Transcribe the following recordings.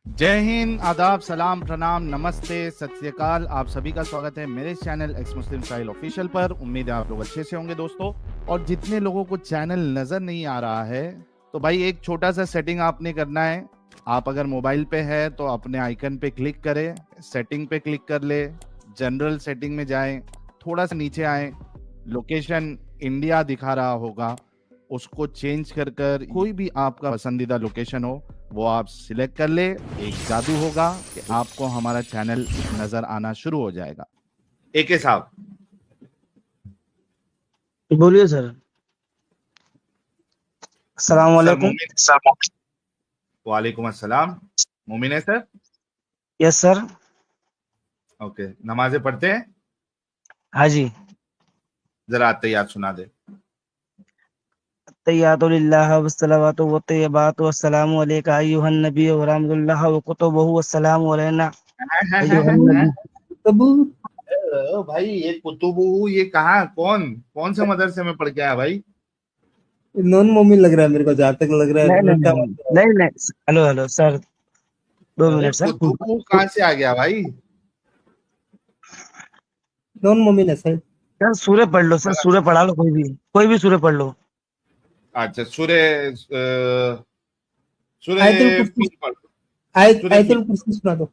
जय हिंद, आदाब, सलाम, प्रणाम, नमस्ते, सत श्री अकाल। आप सभी का स्वागत है मेरे चैनल एक्स मुस्लिम स्टाइल ऑफिशियल पर। उम्मीद है आप लोग अच्छे से होंगे दोस्तों। और जितने लोगों को चैनल नजर नहीं आ रहा है तो भाई एक छोटा सा सेटिंग आपने करना है। आप अगर मोबाइल पे है तो अपने आइकन पे क्लिक करें, सेटिंग पे क्लिक कर ले, जनरल सेटिंग में जाएं, थोड़ा सा नीचे आए, लोकेशन इंडिया दिखा रहा होगा, उसको चेंज कर कर कोई भी आपका पसंदीदा लोकेशन हो वो आप सिलेक्ट कर ले। एक जादू होगा कि आपको हमारा चैनल नजर आना शुरू हो जाएगा। एक ही साहब बोलिए सर। अस्सलाम सर वालेकुम। मोमिन, वालेकुम अस्सलाम। मोमिन है सर? Yes sir. ओके, नमाजें पढ़ते हैं? हाँ जी। जरा तैयार सुना दे। तय्यातु लिल्लाह वस्सलावातु वत्तय्यबातु वस्सलामु अलैका अय्युहन नबी व रहमतुल्लाह व कुतुबुहु वस्सलामु अलैना अय्युहन नबी। तबू भाई ये कुतुबू, ये कहाँ, कौन कौन से मदरसे में पढ़ के आया भाई? नॉन मोमिन लग रहा है मेरे को, जहां तक लग रहा नहीं है नहीं रट्टा नहीं मार। नहीं नहीं। Hello hello sir, 2 minute sir. कुतुबू कहाँ से आ गया भाई? नॉन मोमिन है सर। सर सूर्य पढ़ लो, सर सूर्य पढ़ा लो, कोई भी सूर्य पढ़ लो। अच्छा, सूर्य सूर्य आयतुल कुर्सी, फील पढ़। सूर्य फील। आयतुल कुर्सी सुना दो।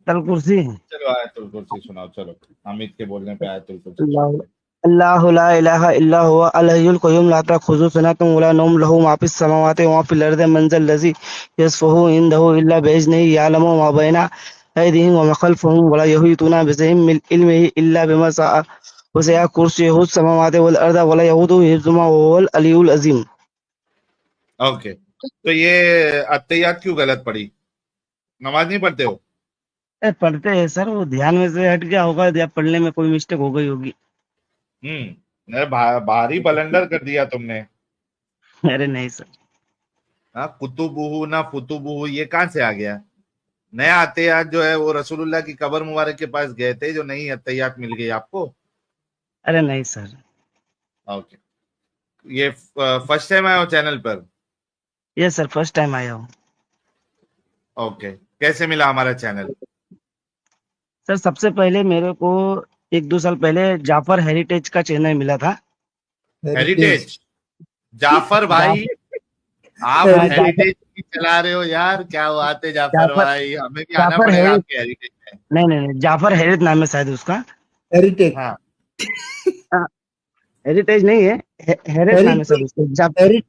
तल कुर्सी। चलो आयतुल कुर्सी सुनाओ, चलो। हामिद के बोलने पे आयतुल कुर्सी अल्लाह सुनाते हैं। अल्लाहु ला इलाहा इल्ला हुवा अल हय्युल क़य्यूम ला तअख़ुज़ुहु सिनतुन व ला नौम लहू मा फ़िस समावाति व मा फ़िल अर्ज़ि मन ज़ल लज़ी यशफ़अहु इंदहु इल्ला बिइज़्निही यअलमु मा बैना अयदीहिम व मा ख़ल्फ़हुम व ला युहीतूना बिशैइन मिन इल्मिही इल्ला बिमा शाअ वसि'a कुर्सियुहु समावाति वल अर्ज़ व ला यऊदुहु हिफ़्ज़ुहुमा व हुवल अलियुल अज़ीम। ओके, तो ये अत्तहियात क्यों गलत पढ़ी? नमाज नहीं पढ़ते हो? पढ़ते हैं सर, वो ध्यान में से हट गया होगा या पढ़ने में कोई मिस्टेक हो गई होगी। अरे भारी बलंडर कर दिया तुमने। अरे नहीं सर। हाँ, कुतुबुहु ना फुतुबुहु, ये कहाँ से आ गया? नया अत्तहियात जो है वो रसूलुल्लाह की कब्र मुबारक के पास गए थे, जो नई अत्तहियात मिल गई आपको। अरे नहीं सर। ओके, ये फर्स्ट टाइम आए हो चैनल पर? ये सर फर्स्ट टाइम आया हूँ। ओके, कैसे मिला हमारा चैनल? सर सबसे पहले मेरे को 1-2 साल पहले जाफर हेरिटेज का चैनल मिला था। हेरिटेज। हेरिटेज? जाफर भाई, जाफर। आप हाँ, हेरिटेज की चला रहे हो यार, क्या बात है जाफर जाफर भाई, हमें भी आना जाफर पड़ेगा हेरिट आपके हेरिटेज में। नहीं नहीं नहीं, जाफर हेरिट नाम है शायद उसका। हेरिटेज। हाँ हाँ, हेरिटेज नहीं है, हेरिट नाम है शायद हेरिटेज। उसका। हेरिट।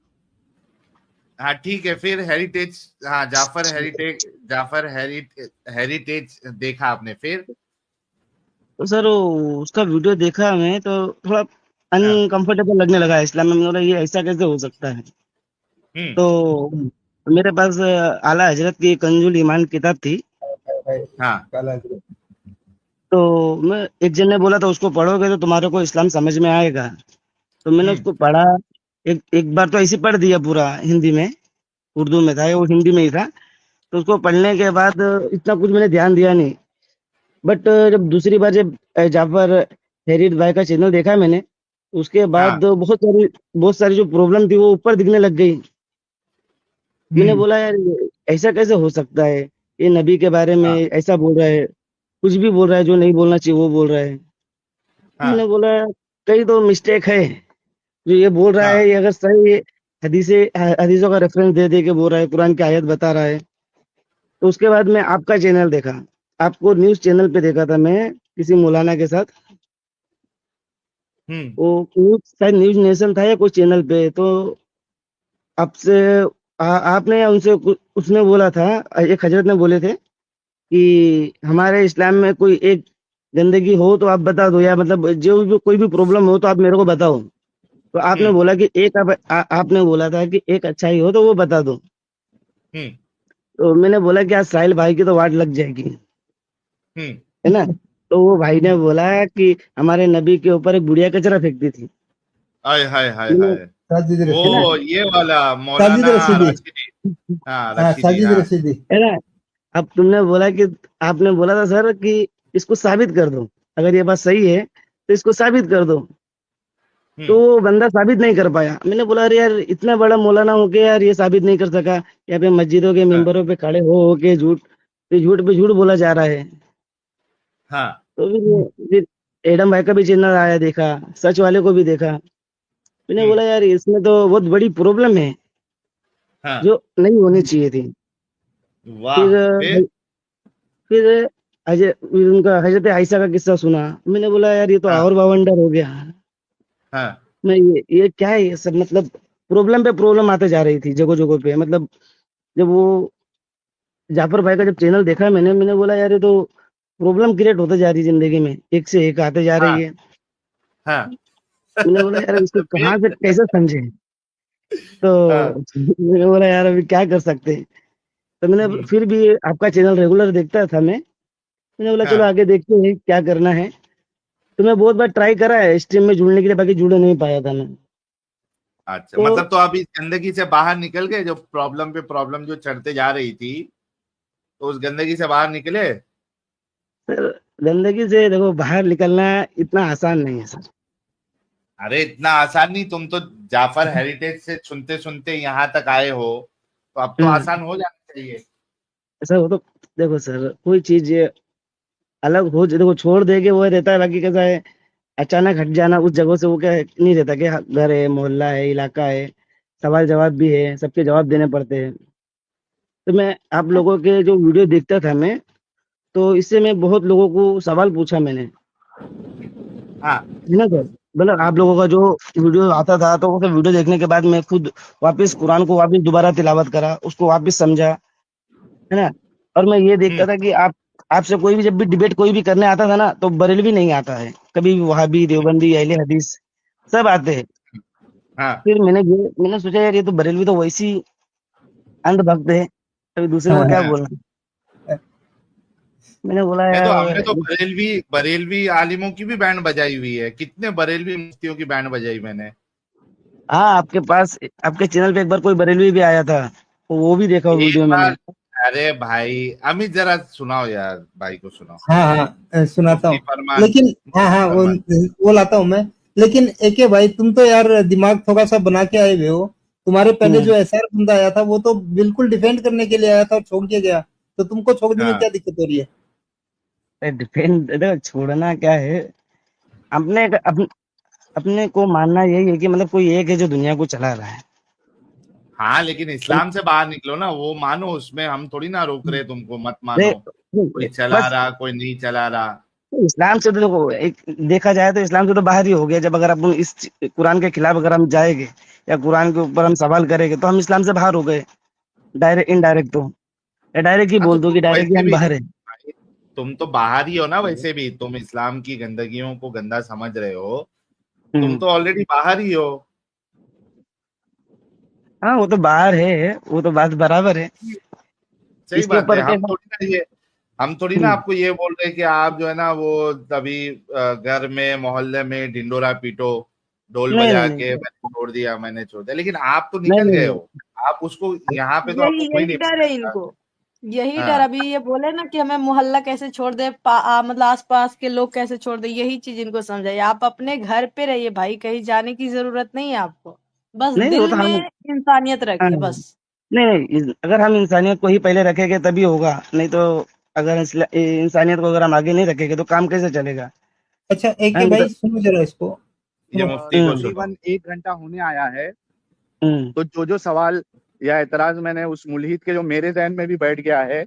हाँ, ठीक है फिर हेरिटेज। हाँ, जाफर हेरिटेज, जाफर हेरिटेज देखा आपने फिर? तो सर उसका वीडियो देखा मैं तो थोड़ा हाँ। अनकंफर्टेबल लगने लगा इस्लाम में। बोला ये ऐसा कैसे हो सकता है। हम्म। तो मेरे पास आला हजरत की कंजुल ईमान किताब थी। हाँ। काला। तो मैं एक जन ने बोला था उसको पढ़ोगे तो तुम्हारे को इस्लाम समझ में आएगा। तो मैंने हम्म। उसको पढ़ा। एक एक बार तो ऐसे ही पढ़ दिया पूरा हिंदी में। उर्दू में था वो, हिंदी में ही था। तो उसको पढ़ने के बाद इतना कुछ मैंने ध्यान दिया नहीं। बट जब दूसरी बार जब जाफर हेरिट भाई का चैनल देखा मैंने, उसके हाँ। बाद बहुत सारी जो प्रॉब्लम थी वो ऊपर दिखने लग गई। मैंने हम्म। बोला यार ये ऐसा कैसे हो सकता है। ये नबी के बारे में हाँ। ऐसा बोल रहा है, कुछ भी बोल रहा है जो नहीं बोलना चाहिए वो बोल रहा है। मैंने हाँ। बोला कहीं तो मिस्टेक है। जो ये बोल रहा है हाँ। ये अगर सही है, हदीसों का रेफरेंस दे दे के बोल रहा है, कुरान की आयत बता रहा है। तो उसके बाद मैं आपका चैनल देखा। आपको न्यूज़ चैनल पे देखा था मैं किसी मौलाना के साथ। हम्म। वो न्यूज़ शायद न्यूज़ नेशन था या कोई चैनल पे। तो आपसे आपने या उनसे उसने बोला था, एक हजरत ने बोले थे कि हमारे इस्लाम में कोई एक गंदगी हो तो आप बता दो, या मतलब जो भी कोई भी प्रॉब्लम हो तो आप मेरे को बताओ। तो आपने हम्म। बोला कि आपने बोला था कि एक अच्छाई हो तो वो बता दो। हम्म। तो मैंने बोला कि आज साहिल भाई की तो वाट लग जाएगी, हम्म। है ना। तो वो भाई ने बोला कि हमारे नबी के ऊपर एक बुढ़िया कचरा फेंकती थी। हाय हाय हाय मैंने, हाय। साजिद है ना, रशीदी। वो ये वाला साजिद मौलाना रशीदी। राशिदी। हाँ, हाँ, राशिदी, साजिद हाँ। रशीदी। है ना। अब तुमने बोला कि आपने बोला था सर कि इसको साबित कर दो, अगर ये बात सही है तो इसको साबित कर दो। तो वो बंदा साबित नहीं कर पाया। मैंने बोला अरे यार इतना बड़ा मौलाना हो के यार ये साबित नहीं कर सका। यहाँ पे मस्जिदों के हाँ मिंबरों पे खड़े हो के झूठ पे झूठ बोला जा रहा है। हाँ तो फिर एडम भाई का भी चैनल आया, देखा, सच वाले को भी देखा। मैंने हम्म, बोला यार इसमें तो बहुत बड़ी प्रॉब्लम है हाँ। जो नहीं होनी चाहिए थी। वाह। फिर फिर। फिर फिर उनका हजरत आयशा का किस्सा सुना। मैंने बोला यार ये तो हाँ और बावंडर हो गया। हाँ मैं ये क्या है ये सब, मतलब प्रॉब्लम पे प्रॉब्लम आते जा रही थी जगह जगह पे। मतलब जब वो जाफर भाई का जब चैनल देखा मैंने मैंने बोला यार ये तो प्रॉब्लम क्रिएट होते जा रही है जिंदगी में, एक से एक आते जा रही हाँ है। हाँ। मैंने बोला यार इसको फिर। कहाँ से कैसे समझे। तो हाँ। मैंने बोला यार अभी क्या कर सकते हैं। तो मैंने हम्म, फिर भी आपका चैनल रेगुलर देखता था मैंने बोला चलो हाँ। आगे देखते हैं क्या करना है। तो मैं बहुत बार ट्राई करा है स्ट्रीम में जुड़ने के लिए, बाकी जुड़ नहीं पाया था मैं। अच्छा, तो मतलब तो आप इस गंदगी से बाहर निकल गए, जो प्रॉब्लम पे प्रॉब्लम जो चढ़ते जा रही थी, तो उस गंदगी से बाहर निकले। सर गंदगी से देखो बाहर निकलना इतना आसान नहीं है सर। अरे इतना आसान नहीं, तुम तो जाफर हेरिटेज से सुनते सुनते यहाँ तक आए हो, तो अब तो हम्म आसान हो जाना चाहिए। सर वो तो देखो सर कोई चीज अलग हो देखो छोड़ देगे वो रहता है, बाकी कैसा है अचानक हट जाना उस जगह से वो क्या नहीं रहता कि हाँ, घर है, मोहल्ला है, इलाका है, सवाल जवाब भी है, सबके जवाब देने पड़ते हैं। तो मैं आप लोगों के जो वीडियो देखता था मैं, तो इससे मैं बहुत लोगों को सवाल पूछा मैंने, हाँ है ना सर। मतलब आप लोगों का जो वीडियो आता था तो वो वीडियो देखने के बाद मैं खुद वापस कुरान को वापस दोबारा तिलावत करा, उसको वापस समझा, है ना। और मैं ये देखता था कि आप आपसे कोई भी जब भी डिबेट कोई भी करने आता था ना तो बरेलवी नहीं आता है, कभी भी वहाबी, देवबंदी, अहले हदीस सब आते हैं। हाँ। फिर मैंने सोचा यार ये तो बरेलवी तो वैसी अंधभक्त है, अभी दूसरे को क्या हाँ, बोलना। मैंने बोला मैं तो यार हमने तो बरेलवी बरेलवी आलिमों की भी बैंड बजाई हुई है, कितने बरेलवी मुफ्तियों की बैंड बजाई मैंने। हाँ आपके पास आपके चैनल पे एक बार कोई बरेलवी भी आया था, तो वो भी देखा वो एक वीडियो मैंने। बार। अरे भाई अमित, जरा सुनाओ यार, भाई को सुनाओ। हाँ हाँ सुनाता मुफ्ती हूँ। फरमान। लेकिन हाँ मुफ्ती हाँ फरमान। वो लाता हूँ मैं। लेकिन एके भाई तुम तो यार दिमाग थोड़ा सा बना के आए हुए हो। तुम्हारे पहले हम्म जो एसआर बंदा आया था वो तो बिल्कुल डिफेंड करने के लिए आया था और छोड़ के गया। तो तुमको छोड़ने में हाँ क्या दिक्कत हो रही है? डिपेंड देखो छोड़ना क्या है, अपने अपने को मानना यही है कि मतलब कोई एक है जो दुनिया को चला रहा है। हाँ, लेकिन इस्लाम से बाहर निकलो ना, वो मानो, उसमें हम थोड़ी ना रोक रहे तुमको, मत मानो। कोई चला बस रहा, कोई नहीं चला रहा। इस्लाम से तो देखो एक देखा जाए तो इस्लाम से तो बाहर ही हो गया। जब अगर अपन इस कुरान के खिलाफ अगर हम जाएंगे या कुरान के ऊपर हम सवाल करेंगे तो हम इस्लाम से बाहर हो गए, डायरेक्ट इनडायरेक्ट तो, या डायरेक्ट ही हाँ, तो बोल दो कि तुम डायरेक्ट ही वैसे हम भी, बाहर है। भाई, तुम तो बाहर ही हो ना, वैसे भी तुम इस्लाम की गंदगियों को गंदा समझ रहे हो। तुम हम्म तो ऑलरेडी बाहर ही हो। हाँ वो तो बाहर है, वो तो बात बराबर है। सही इसके बात है। ऊपर के हम थोड़ी ना हम्म आपको ये बोल रहे कि आप जो है ना वो तभी घर में मोहल्ले में ढिंडोरा पीटो, ढोल नहीं नहीं बजा नहीं के मैंने छोड़ दिया, मैंने छोड़ दिया, लेकिन आप तो नहीं निकल नहीं गए नहीं हो। आप उसको यहाँ पे तो यही आपको कोई यही नहीं डर है पकड़ता। इनको। यही डर, हाँ अभी ये बोले ना कि हमें मोहल्ला कैसे छोड़ दे, मतलब आसपास के लोग कैसे छोड़ दे, यही चीज इनको समझाइए। आप अपने घर पे रहिए भाई, कहीं जाने की जरूरत नहीं है आपको। बस नहीं वो दिल तो में हम इंसानियत हाँ, रखिए बस। नहीं नहीं अगर हम इंसानियत को ही पहले रखेंगे तभी होगा, नहीं तो अगर इंसानियत को अगर हम आगे नहीं रखेंगे तो काम कैसे चलेगा। अच्छा हाँ एके भाई मतलब सुनो जरा इसको। ये सुनो। मुफ्ती को हम्म सुनो। तकरीबन 1 घंटा होने आया है। हम्म तो जो जो सवाल या एतराज मैंने उस मुल्हिद के जो मेरे जहन में भी बैठ गया है,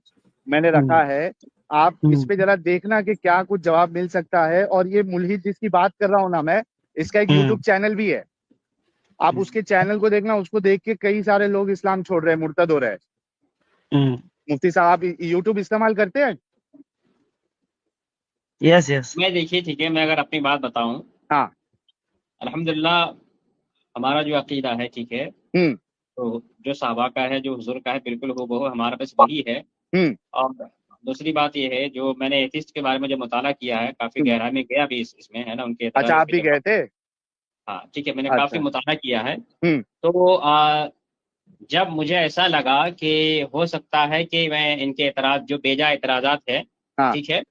मैंने हम्म रखा है। आप इस हम्म पे जरा देखना कि क्या कुछ जवाब मिल सकता है। और ये मुल्हिद जिसकी बात कर रहा हूं ना मैं, इसका एक हम्म यूट्यूब चैनल भी है। आप उसके चैनल को देखना, उसको देख के कई सारे लोग इस्लाम छोड़ रहे हैं, मुर्तद हो रहे हैं। हम्म मुफ्ती साहब यूट्यूब इस्तेमाल करते हैं? यस यस मैं देखिए ठीक है, मैं अगर अपनी बात बताऊं, हाँ। अल्हम्दुलिल्लाह हमारा जो अकीदा है ठीक है, हम्म तो जो साहबा का है, जो हुजूर का है, बिल्कुल हूबहू हमारा बस वही है। हम्म और दूसरी बात ये है, जो मैंने एथिस्ट के बारे में जो मुताला किया है, काफी हम्म। गहराई में गया भी इसमें, है ना, उनके अच्छा, एतराज आप पे भी जब गए थे? हाँ ठीक है, मैंने काफी अच्छा। मुताला किया है। हम्म तो जब मुझे ऐसा लगा कि हो सकता है कि मैं इनके एतराज, जो बेजा एतराजात है हाँ ठीक है,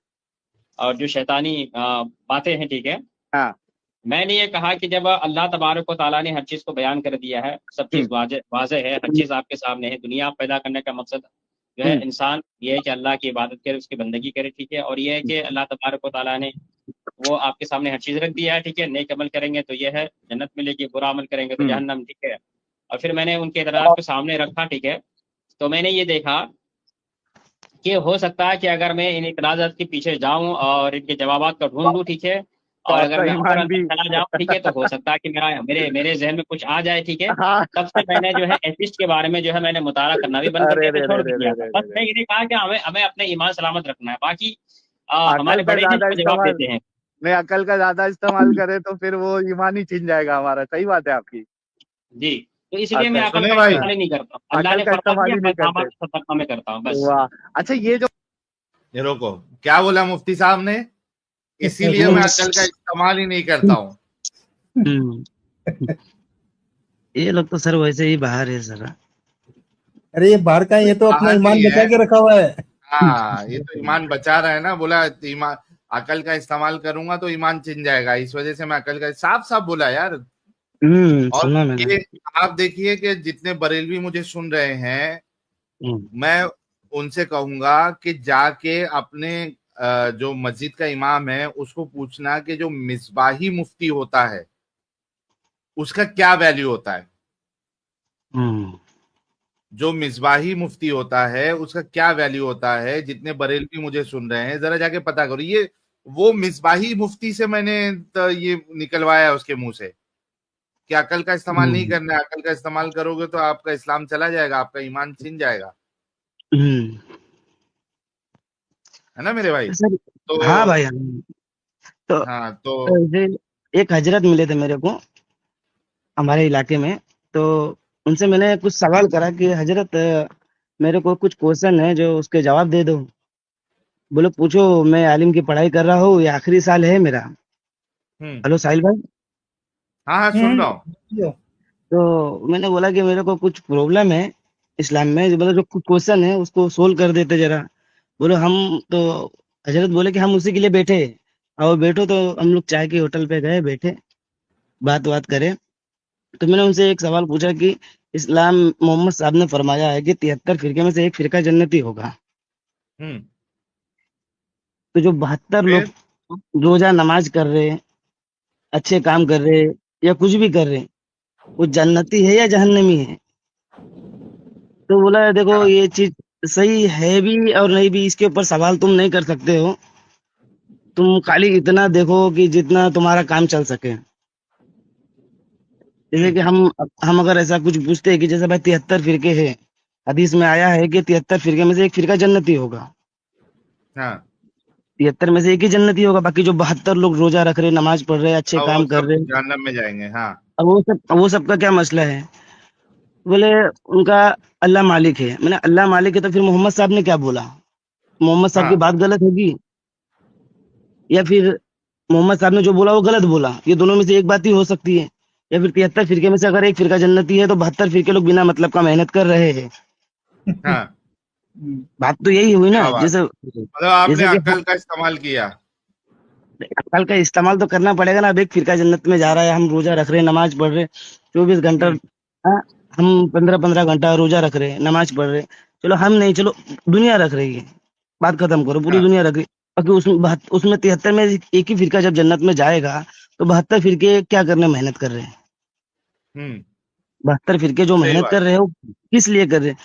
और जो शैतानी बातें हैं ठीक है, हाँ मैंने ये कहा कि जब अल्लाह तबारक व तआला ने हर चीज को बयान कर दिया है, सब चीज वाज़ेह है, हर चीज आपके सामने है। दुनिया पैदा करने का मकसद जो है इंसान ये है कि अल्लाह की इबादत करे, उसकी बंदगी करे, ठीक है। और ये है कि अल्लाह तबारक व तआला ने वो आपके सामने हर चीज रख दिया है, ठीक है। नेक अमल करेंगे तो ये है जन्नत मिलेगी, बुरा अमल करेंगे तो जहन्नम, ठीक है। और फिर मैंने उनके इतराज को सामने रखा, ठीक है। तो मैंने ये देखा कि हो सकता है कि अगर मैं इन इतराज़ात के पीछे जाऊं और इनके जवाबात को ढूंढूं, ठीक है, तो और अगर आपका मैं अंदर ईमान अंदर भी चला जाऊं, ठीक है, तो हो सकता है कि मेरे जहन में कुछ आ जाए, ठीक है। हाँ। तब से मैंने जो है एथिस्ट के बारे में जो है मैंने मुताला करना भी बंद कर अरे दिया था, रे छोड़ रे भी रे दिया रे था। रे बस रे मैं रे। ये कहा कि हमें हमें अपने ईमान सलामत रखना है, बाकी अकल हमारे का बड़े ही ज्यादा इसको जवाब इस्तेमाल, देते हैं। नहीं अकल का ज्यादा इस्तेमाल करे तो फिर वो ईमान ही छिन जाएगा हमारा। सही बात है आपकी। जी, तो इसलिए मैं अच्छा अकल सुने का भाई, इस्तेमाल ही नहीं करता। अल्लाह अकल ने का फरमा इस्तेमाल दिया, ही नहीं बस करते। आवाज सदका में करता हूँ, बस। वाह। अच्छा ये जो ये रोको, क्या बोला मुफ्ती साहब ने? इसीलिए मैं अकल का इस्तेमाल ही नहीं करता हूँ। ये लोग तो सर वैसे ही बाहर है सर। अरे ये बाहर का है, ये तो अपना बाहर ईमान नहीं बचा है। के रखा हुआ है। हाँ, ये तो ईमान बचा रहा है ना। बोला ईमान, अकल का इस्तेमाल करूंगा तो ईमान छिन जाएगा, इस वजह से मैं अकल का साफ साफ बोला यार। और सुना मैंने। ये आप देखिए कि जितने बरेलवी मुझे सुन रहे हैं, मैं उनसे कहूंगा कि जाके अपने जो मस्जिद का इमाम है उसको पूछना कि जो मिसबाही मुफ्ती होता है उसका क्या वैल्यू होता है। जो मिसबाही मुफ्ती होता है उसका क्या वैल्यू होता है। जितने बरेलवी मुझे सुन रहे हैं, जरा जाके पता करो। ये वो मिसबाही मुफ्ती से मैंने तो ये निकलवाया है उसके मुंह से कि अकल का इस्तेमाल नहीं करना है। अकल का इस्तेमाल करोगे तो आपका इस्लाम चला जाएगा, आपका ईमान छिन जाएगा, है ना मेरे भाई? सर तो हाँ भाई हाँ। तो हाँ तो ऐसे एक हजरत मिले थे मेरे को हमारे इलाके में। तो उनसे मैंने कुछ सवाल करा कि हजरत मेरे को कुछ क्वेश्चन है जो उसके जवाब दे दो। बोले पूछो, मैं आलिम की पढ़ाई कर रहा हूँ, ये आखिरी साल है मेरा। हेलो साहिल भाई। हाँ हाँ, सुन रहा हूँ। जो तो मैंने बोला कि मेरे को कुछ प्रॉब्लम है इस्लाम में, बोले जो कुछ क्वेश्चन है उसको सोल्व कर देते जरा। बोले हम तो हजरत बोले कि हम उसी के लिए बैठे हैं। और बैठो, तो हम लोग चाय के होटल पे गए, बैठे बात बात करें। तो मैंने उनसे एक सवाल पूछा कि इस्लाम मोहम्मद साहब ने फरमाया है कि 73 फिरके में से एक फिरका जन्नती होगा। हम्म। तो जो 72 लोग फिर रोजा नमाज कर रहे हैं, अच्छे काम कर रहे हैं, या कुछ भी कर रहे हैं, वो जन्नती है या जहन्नमी है? तो बोला देखो हाँ, ये चीज सही है भी और नहीं भी, इसके ऊपर सवाल तुम नहीं कर सकते हो। तुम खाली इतना देखो कि जितना तुम्हारा काम चल सके। जैसे कि हम अगर ऐसा कुछ पूछते हैं कि जैसे भाई 73 फिरके हैं, हदीस में आया है कि 73 फिरके में से एक फिरका जन्नती होगा। हाँ। 73 में से एक ही जन्नती होगा, बाकी जो 72 लोग रोजा रख रहे, नमाज पढ़ रहे, अच्छे और वो काम कर सब रहे, जहन्नम में जाएंगे। हाँ। अब वो सब का क्या मसला है? बोले उनका अल्लाह मालिक है। मैंने अल्लाह मालिक है तो फिर मोहम्मद साहब ने क्या बोला? मोहम्मद साहब की हाँ। बात गलत होगी, या फिर मोहम्मद साहब ने जो बोला वो गलत बोला? ये दोनों में से एक बात ही हो सकती है। या फिर 73 फिरके में से अगर एक फिरका जन्नती है तो 72 फिरके लोग बिना मतलब का मेहनत कर रहे हैं। हाँ। बात तो यही हुई ना। क्या बात, जैसे मतलब आपने जैसे कि अकल का इस्तेमाल किया। अकल का इस्तेमाल तो करना पड़ेगा ना। अब एक फिरका जन्नत में जा रहा है, हम रोजा रख रहे हैं, नमाज पढ़ रहे, 24 घंटा। हाँ, हम 15-15 घंटा रोजा रख रहे हैं, नमाज पढ़ रहे हैं। चलो हम नहीं, चलो दुनिया रख रही है, बात खत्म करो, पूरी हाँ। दुनिया रख रही है। बाकी उसमें 73 में एक ही फिरका जब जन्नत में जाएगा तो 72 फिरके क्या करने मेहनत कर रहे हैं? हम्म। 72 फिरके जो सही मेहनत बात। कर रहे हो किस लिए कर रहे हैं?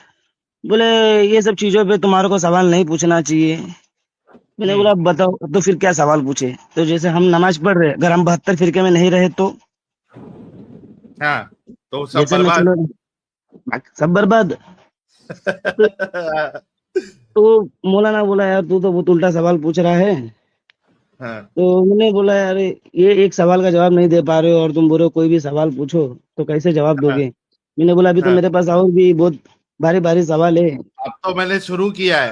बोले ये सब चीजों पे तुम्हारे को सवाल नहीं पूछना चाहिए। मैंने बोला बताओ तो फिर क्या सवाल पूछे? तो जैसे हम नमाज पढ़ रहे, अगर हम 72 फिरके में नहीं रहे तो हाँ, तो सब जैसे मैं बर्बाद। चलो सब बर्बाद। तो, तो मौलाना बोला यार तू तो बहुत उल्टा सवाल पूछ रहा है। हाँ। तो मैंने बोला यार ये एक सवाल का जवाब नहीं दे पा रहे हो और तुम बोल रहे हो कोई भी सवाल पूछो, तो कैसे जवाब हाँ। दोगे? मैंने बोला अभी तो हाँ। मेरे पास और भी बहुत भारी भारी सवाल है। अब तो मैंने शुरू किया है।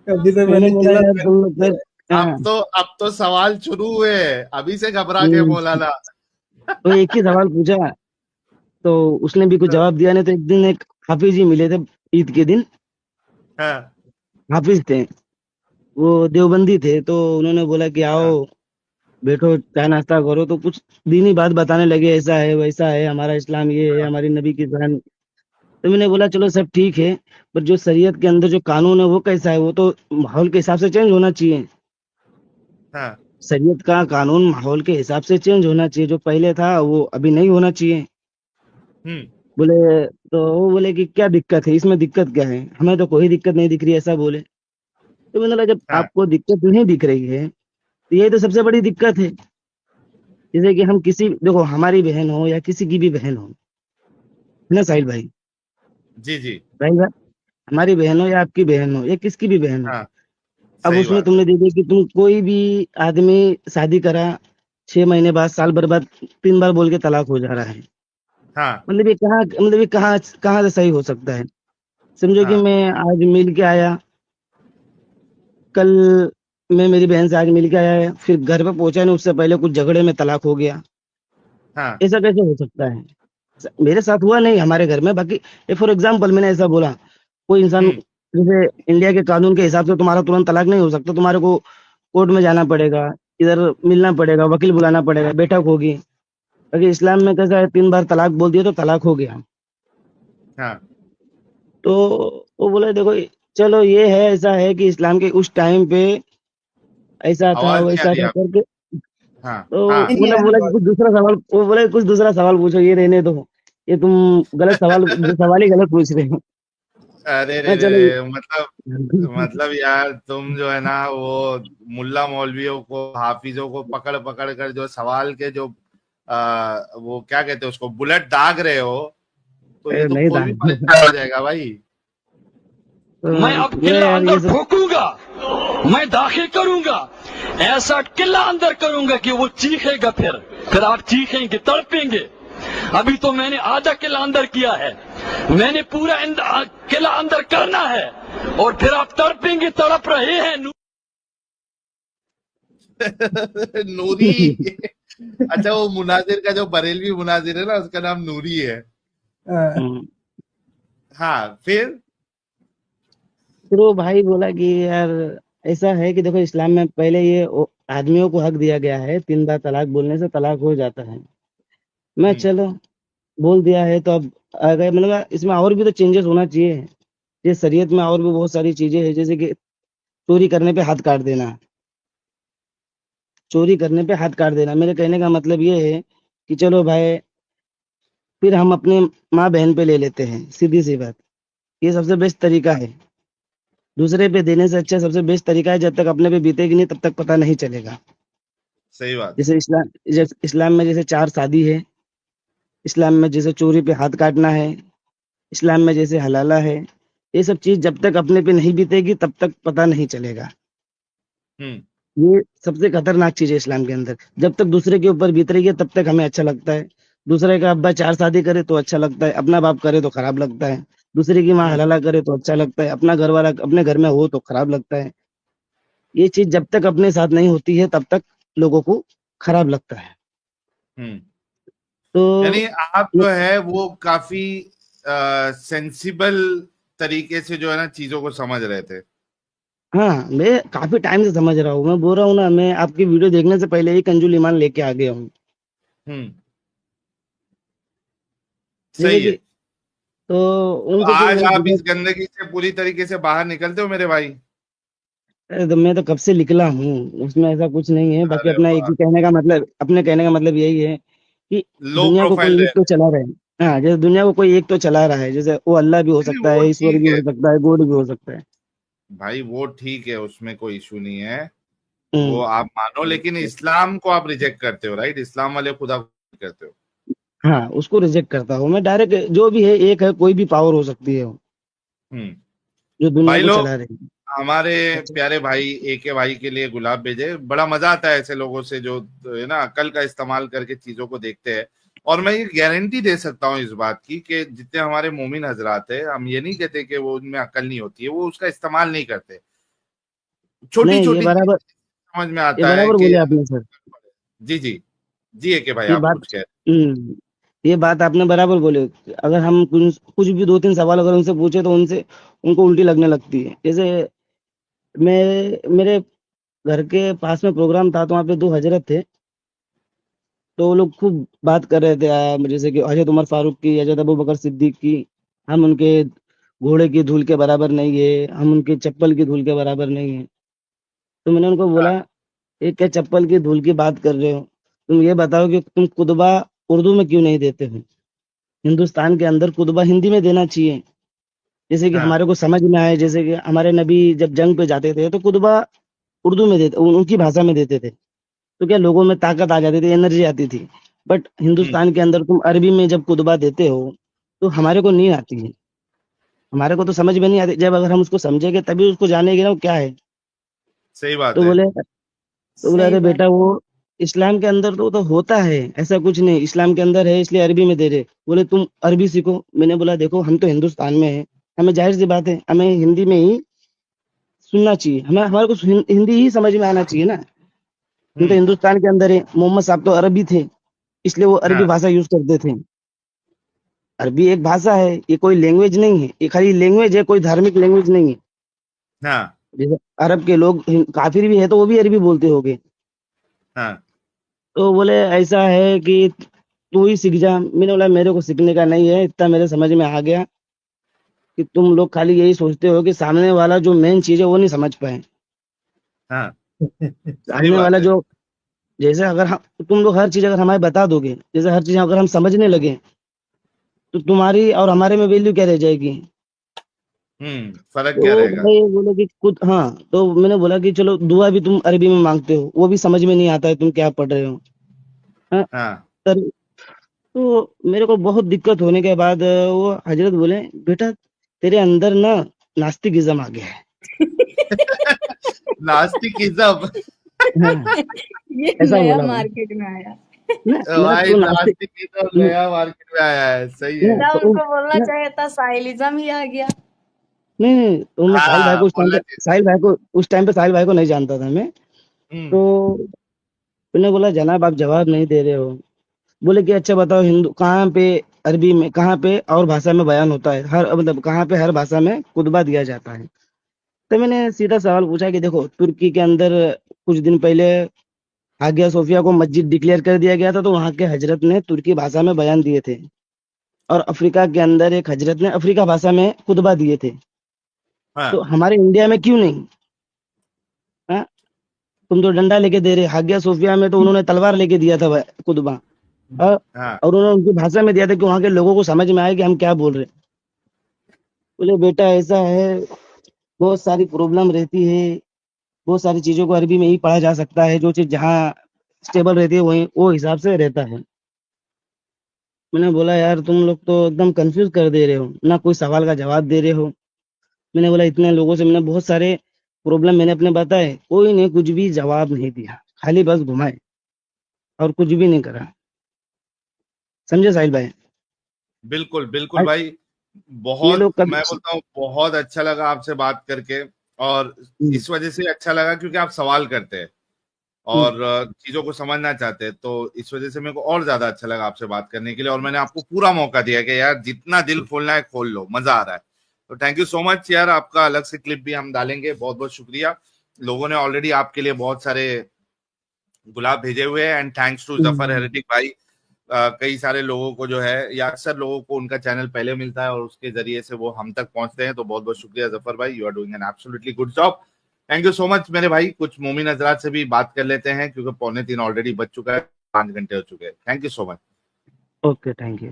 अभी तो मैंने मैंने बोला चिल्ला यार तुम लोग फिर हाँ, अब तो सवाल शुरू हुए हैं, अभी से घबरा के हम्म, मौलाना। तो एक ही सवाल पूछा, तो उसने भी कुछ जवाब दिया नहीं। तो एक दिन एक हाफिज जी मिले थे ईद के दिन। हाँ। हाफिज थे वो, देवबंदी थे। तो उन्होंने बोला कि हाँ। आओ बैठो चाय नाश्ता करो तो कुछ दीनी बात बताने लगे, ऐसा है वैसा है, हमारा इस्लाम ये है, हमारी नबी की जान। तो मैंने बोला चलो सब ठीक है, पर जो शरीयत के अंदर जो कानून है वो कैसा है, वो तो माहौल के हिसाब से चेंज होना चाहिए। हाँ। शरीयत का कानून माहौल के हिसाब से चेंज होना चाहिए, जो पहले था वो अभी नहीं होना चाहिए। हम्म। बोले, तो वो बोले कि क्या दिक्कत है इसमें, दिक्कत क्या है, हमें तो कोई दिक्कत नहीं दिख रही, ऐसा बोले। तो मैंने बोला जब हाँ। आपको दिक्कत नहीं दिख रही है तो यही तो सबसे बड़ी दिक्कत है। जैसे कि हम किसी, देखो हमारी बहन हो या किसी की भी बहन हो, है ना साहिल भाई, जी जी। साहिल भाई, हमारी बहन हो या आपकी बहन हो या किसकी भी बहन हो, हाँ, अब सही उसमें बात है। तुमने देखिए कि तुम कोई भी आदमी शादी करा, 6 महीने बाद, साल भर बाद 3 बार बोल के तलाक हो जा रहा है। हाँ। मतलब ये कहाँ, मतलब ये कहाँ कहाँ से सही हो सकता है। समझो कि हाँ। मैं आज मिल के आया, कल मैं मेरी बहन से आज मिल के आया है, फिर घर पे पहुंचा नहीं उससे पहले कुछ झगड़े में तलाक हो गया, हाँ। ऐसा कैसे हो सकता है। मेरे साथ हुआ नहीं, हमारे घर में, बाकी ये फॉर एग्जाम्पल मैंने ऐसा बोला। कोई इंसान, हम्म। जैसे इंडिया के कानून के हिसाब से तुम्हारा तुरंत तलाक नहीं हो सकता, तुम्हारे को कोर्ट में जाना पड़ेगा, इधर मिलना पड़ेगा, वकील बुलाना पड़ेगा, बैठक होगी। बाकी इस्लाम में कैसा है, 3 बार तलाक बोल दिया तो तलाक हो गया। हाँ। तो वो बोले देखो, चलो ये है, ऐसा है कि इस्लाम के उस टाइम पे ऐसा था आवाज नहीं आ वैसा रही था आप। करके। हाँ। तो हाँ। नहीं मतलब आ रही बोला कि बात। कुछ दूसरा सवाल, वो बोले कुछ दूसरा सवाल पूछो, ये रहने दो, ये तुम गलत सवाल, सवाल ही गलत पूछ रहे हो। अरे रे मैं रे चलो रे, मतलब यार तुम जो है ना वो मुल्ला मौलवियों को, हाफिजों को पकड़ पकड़ कर जो सवाल के जो वो क्या कहते हैं उसको, बुलेट दाग रहे हो, तो ये तो नहीं कोई था। भी परेशान हो जाएगा भाई। मैं अब तो बोले किला यार अंदर ये सब, फूकूंगा, मैं दाखिल करूंगा, ऐसा किला अंदर करूंगा कि वो चीखेगा, फिर आप चीखेंगे, तड़पेंगे। अभी तो मैंने आधा किला अंदर किया है, मैंने पूरा किला अंदर करना है, और फिर आप तड़पेंगे, तड़प रहे हैं। नूरी। अच्छा, वो मुनाजिर का जो बरेलवी मुनाजिर है ना, उसका नाम नूरी है। हाँ, हम्म, हाँ, फिर। फिर वो भाई बोला कि यार ऐसा है कि देखो इस्लाम में पहले ये आदमियों को हक दिया गया है, 3 बार तलाक बोलने से तलाक हो जाता है। मैं हम्म। चलो बोल दिया है तो अब अगर मतलब इसमें और भी तो चेंजेस होना चाहिए। ये शरीयत में और भी बहुत सारी चीजें हैं, जैसे कि चोरी करने पे हाथ काट देना, चोरी करने पे हाथ काट देना। मेरे कहने का मतलब ये है कि चलो भाई, फिर हम अपने माँ बहन पे ले लेते हैं, सीधी सी बात, ये सबसे बेस्ट तरीका है। दूसरे पे देने से अच्छा सबसे बेस्ट तरीका है, जब तक अपने पे बीतेगी नहीं तब तक पता नहीं चलेगा। सही बात है। जैसे इस्लाम में जैसे 4 शादी है, इस्लाम में जैसे चोरी पे हाथ काटना है, इस्लाम में जैसे हलाला है, ये सब चीज जब तक अपने पे नहीं बीतेगी तब तक पता नहीं चलेगा। हम्म। ये सबसे खतरनाक चीज है इस्लाम के अंदर। जब तक दूसरे के ऊपर बीत रही है तब तक हमें अच्छा लगता है। दूसरे का अब्बा 4 शादी करे तो अच्छा लगता है, अपना बाप करे तो खराब लगता है। दूसरे की माँ हम्म। हलाला करे तो अच्छा लगता है, अपना घर वाला अपने घर में हो तो खराब लगता है। ये चीज जब तक अपने साथ नहीं होती है तब तक लोगों को खराब लगता है। हम्म। यानी तो आप जो है वो काफी सेंसिबल तरीके से जो है ना चीजों को समझ रहे थे। हाँ, मैं काफी टाइम से समझ रहा हूँ, मैं बोल रहा हूँ ना, मैं आपकी वीडियो देखने से पहले ही कंजुल ईमान लेके आ गया हूँ। हम्म। जैसे सही कि, है। तो तो उनसे फिर आज मैंने आप पूछा, इस गंदगी से पूरी तरीके से बाहर निकलते हो मेरे भाई। अरे तो मैं तो कब से निकला हूँ, उसमें ऐसा कुछ नहीं है। बाकी अरे अपना एक वाह। ही कहने का मतलब, अपने कहने का मतलब यही है कि लो दुनिया को प्रोफाइल कोई एक रहे तो चला रहा है। हाँ, जैसे दुनिया को कोई एक तो चला रहा है, जैसे वो अल्लाह भी हो नहीं, सकता वो है, ईश्वर ठीक भी है हो सकता है, गॉड भी हो सकता है। भाई, वो ठीक है, उसमें कोई इशू नहीं है। वो हम्म, आप मानो, लेकिन इस्लाम को आप रिजेक्ट करते हो, राइट? इस्लाम वाले खुदा को reject करते हो। हाँ, उसको रिजेक्ट करता हूँ मैं डायरेक्ट। जो भी है एक है, कोई भी पावर हो सकती है वो, हम्म। जो दुनिया भाई को लोग, चला रही हमारे है। प्यारे भाई एके भाई के लिए गुलाब भेजे। बड़ा मजा आता है ऐसे लोगों से जो है ना अकल का इस्तेमाल करके चीजों को देखते हैं। और मैं ये गारंटी दे सकता हूँ इस बात की कि जितने हमारे मोमिन हजरात है, हम ये नहीं कहते कि वो उनमें अकल नहीं होती है, वो उसका इस्तेमाल नहीं करते। छोटी नहीं, छोटी चीज समझ में ये आता है बराबर कि बोले आपने सर। जी जी। जी एके भाई, ये आप बात, कुछ कह हम्म, ये बात आपने बराबर बोले। अगर हम कुछ कुछ भी 2-3 सवाल अगर उनसे पूछे तो उनसे उनको उल्टी लगने लगती है। जैसे मैं मेरे घर के पास में प्रोग्राम था तो वहाँ पे 2 हजरत थे, तो वो लोग खूब बात कर रहे थे जैसे कि हजरत उमर फारूक की, हजरत अबू बकर सिद्दीक की, हम उनके घोड़े की धूल के बराबर नहीं है, हम उनके चप्पल की धूल के बराबर नहीं है। तो मैंने उनको बोला, ये क्या चप्पल की धूल की बात कर रहे हो? तुम ये बताओ कि तुम खुतबा उर्दू में क्यों नहीं देते हो? हिंदुस्तान के अंदर खुतबा हिंदी में देना चाहिए, जैसे कि हाँ। हमारे को समझ में आए। जैसे कि हमारे नबी जब जंग पे जाते थे तो खुतबा उर्दू में देते, उनकी भाषा में देते थे, तो क्या लोगों में ताकत आ जाती थी, एनर्जी आती थी। बट हिंदुस्तान के अंदर तुम अरबी में जब खुतबा देते हो तो हमारे को नहीं आती है, हमारे को तो समझ में नहीं आती। जब अगर हम उसको समझेंगे तभी उसको जानेंगे ना वो क्या है। सही बात तो है। बोले सही अरे बात। बेटा, वो इस्लाम के अंदर तो होता है, ऐसा कुछ नहीं, इस्लाम के अंदर है इसलिए अरबी में दे रहे। बोले तुम अरबी सीखो। मैंने बोला देखो, हम तो हिंदुस्तान में है, हमें जाहिर सी बात है हमें हिंदी में ही सुनना चाहिए, हमें हमारे को हिंदी ही समझ में आना चाहिए ना। हम तो हम्म। हिंदुस्तान के अंदर है, मोहम्मद साहब तो अरबी थे, इसलिए वो अरबी हाँ। भाषा यूज करते थे। अरबी एक भाषा है, ये कोई लैंग्वेज नहीं है, ये खाली लैंग्वेज है, कोई धार्मिक लैंग्वेज नहीं है। हाँ। जैसे अरब के लोग काफिर भी है तो वो भी अरबी बोलते होंगे। हाँ। तो बोले ऐसा है कि तू ही सीख जा। मैंने बोला मेरे को सीखने का नहीं है, इतना मेरे समझ में आ गया कि तुम लोग खाली यही सोचते हो कि सामने वाला जो मेन चीज है वो नहीं समझ पाए। हाँ। सही सामने बात वाला है। जो, जैसे अगर हम तुम लोग हर चीज अगर हमें बता दोगे, जैसे हर चीज अगर हम समझने लगे तो तुम्हारी और हमारे में वैल्यू क्या रह जाएगी? फर्क क्या तो रहेगा? भाई बोले कि खुद, हाँ, तो मैंने बोला कि चलो दुआ भी तुम अरबी में मांगते हो, वो भी समझ में नहीं आता है तुम क्या पढ़ रहे हो। हाँ, हाँ। सर। तो मेरे को बहुत दिक्कत होने के बाद वो हजरत बोले, बेटा तेरे अंदर ना नास्तिकिज्म आ गया है। नास्तिकिज्म। हाँ, ये ऐसा नया बोला वो मार्केट में आया। ना। भाई तो नास्तिक नास्तिकिज्म न- नया मार्केट में आया है, सही है। न- ना तो उनको बोलना न- चाहिए था साहिलिज्म ही आ गया। नहीं नहीं, तो मैं साहिल भाई हाँ, को उस टाइम बोलना पे चाहिए। साहिल भाई को उस टाइम पे साहिल भाई को नहीं जानता था मैं। हम्म। तो मैंने बोला जनाब आप जवाब नहीं दे रहे हो। बोले कि अच्छा बताओ, हिंदू कहाँ पे, अरबी में कहाँ पे और भाषा में बयान होता है, हर मतलब कहाँ पे हर भाषा में खुतबा दिया जाता है? तो मैंने सीधा सवाल पूछा कि देखो, तुर्की के अंदर कुछ दिन पहले हागिया सोफिया को मस्जिद डिक्लेयर कर दिया गया था, तो वहां के हजरत ने तुर्की भाषा में बयान दिए थे। और अफ्रीका के अंदर एक हजरत ने अफ्रीका भाषा में खुतबा दिए थे। तो हाँ। हमारे इंडिया में क्यों नहीं? हाँ, तुम तो डंडा लेके दे रहे, हागिया सोफिया में तो उन्होंने तलवार लेके दिया था खुतबा। और हाँ। और उन्होंने उनकी भाषा में दिया था कि वहां के लोगों को समझ में आए कि हम क्या बोल रहे हैं। बोले बेटा ऐसा है, बहुत सारी प्रॉब्लम रहती है, बहुत सारी चीजों को अरबी में ही पढ़ा जा सकता है, जो चीज जहाँ स्टेबल रहती है वही वो हिसाब से रहता है। मैंने बोला यार तुम लोग तो एकदम कंफ्यूज कर दे रहे हो, ना कोई सवाल का जवाब दे रहे हो। मैंने बोला इतने लोगों से मैंने बहुत सारे प्रॉब्लम मैंने अपने बताए, कोई ने कुछ भी जवाब नहीं दिया, खाली बस घुमाए और कुछ भी नहीं करा। समझे साहिल भाई? बिल्कुल बिल्कुल आज भाई। ये बहुत, लोग कभी मैं बोलता हूँ बहुत अच्छा लगा आपसे बात करके। और हम्म, इस वजह से अच्छा लगा क्योंकि आप सवाल करते हैं हम्म, और चीजों को समझना चाहते हैं, तो इस वजह से मेरे को और ज्यादा अच्छा लगा आपसे बात करने के लिए। और मैंने आपको पूरा मौका दिया कि यार जितना दिल खोलना है खोल लो, मजा आ रहा है। तो थैंक यू सो मच यार, आपका अलग से क्लिप भी हम डालेंगे। बहुत बहुत शुक्रिया। लोगों ने ऑलरेडी आपके लिए बहुत सारे गुलाब भेजे हुए हैं, and thanks to Zafar hmm. Heretic भाई। कई सारे लोगों को जो है, या अक्सर लोगों को उनका चैनल पहले मिलता है और उसके जरिए से वो हम तक पहुंचते हैं। तो बहुत बहुत शुक्रिया जफर भाई, you are doing an absolutely good job. Thank you so much मेरे भाई। कुछ मोमिन हजरात से भी बात कर लेते हैं क्योंकि 2:45 ऑलरेडी बज चुका है, 5 घंटे हो चुके हैं। Thank you so much. Okay, thank you.